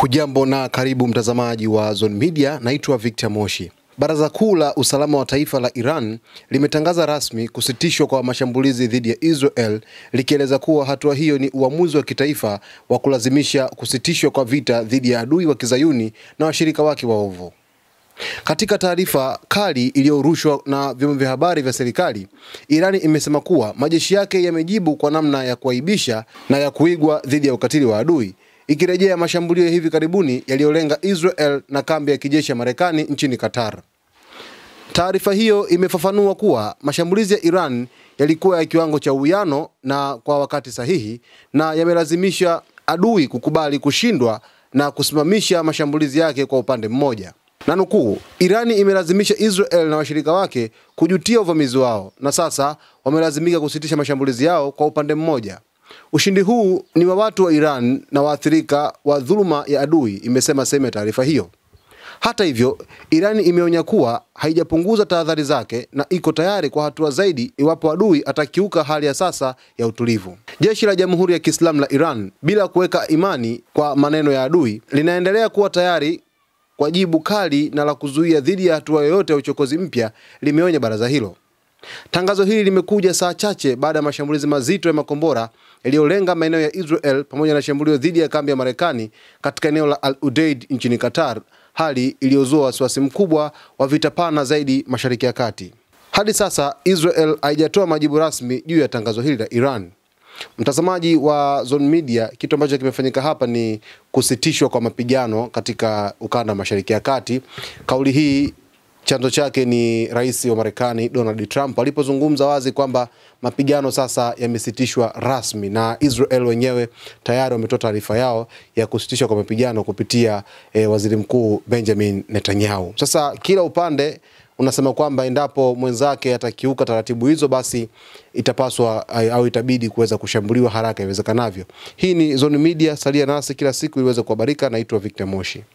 Hujambo na karibu mtazamaji wa Zone Media, naitwa Victor Moshi. Baraza Kuu la Usalama wa Taifa la Iran limetangaza rasmi kusitishwa kwa mashambulizi dhidi ya Israel, likieleza kuwa hatua hiyo ni uamuzi wa kitaifa wa kulazimisha kusitishwa kwa vita dhidi ya adui wa Kizayuni na washirika wake waovu. Katika taarifa kali iliyorushwa na vyombo vya habari vya serikali, Iran imesema kuwa majeshi yake yamejibu kwa namna ya kuaibisha na ya kuigwa dhidi ya ukatili wa adui, ikirejea mashambulio hivi karibuni yaliyolenga Israel na kambi ya kijeshi ya Marekani nchini Qatar. Taarifa hiyo imefafanua kuwa mashambulizi ya Iran yalikuwa ya kiwango cha uwiano na kwa wakati sahihi, na yamelazimisha adui kukubali kushindwa na kusimamisha mashambulizi yake kwa upande mmoja. Na nukuu, Irani imelazimisha Israel na washirika wake kujutia uvamizi wao, na sasa wamelazimika kusitisha mashambulizi yao kwa upande mmoja. Ushindi huu ni wa watu wa Iran na waathirika wa dhuluma ya adui, imesema sehemu ya taarifa hiyo. Hata hivyo, Iran imeonya kuwa haijapunguza tahadhari zake na iko tayari kwa hatua zaidi iwapo adui atakiuka hali ya sasa ya utulivu. Jeshi la Jamhuri ya Kiislamu la Iran, bila kuweka imani kwa maneno ya adui, linaendelea kuwa tayari kwa jibu kali na la kuzuia dhidi ya hatua yoyote ya uchokozi mpya, limeonya baraza hilo. Tangazo hili limekuja saa chache baada ya mashambulizi mazito ya makombora yaliyolenga maeneo ya Israel pamoja na shambulio dhidi ya kambi ya Marekani katika eneo la Al Udeid nchini Qatar, hali iliyozua wasiwasi mkubwa wa vita pana zaidi Mashariki ya Kati. Hadi sasa Israel haijatoa majibu rasmi juu ya tangazo hili la Iran. Mtazamaji wa Zone Media, kitu ambacho kimefanyika hapa ni kusitishwa kwa mapigano katika ukanda wa Mashariki ya Kati. Kauli hii chanzo chake ni Rais wa Marekani Donald Trump alipozungumza wazi kwamba mapigano sasa yamesitishwa rasmi, na Israel wenyewe tayari wametoa taarifa yao ya kusitishwa kwa mapigano kupitia Waziri Mkuu Benjamin Netanyahu. Sasa kila upande unasema kwamba endapo mwenzake atakiuka taratibu hizo, basi itapaswa au itabidi kuweza kushambuliwa haraka iwezekanavyo. Hii ni Zone Media, salia nasi kila siku ili uweze kuhabarika. Naitwa Victor Moshi.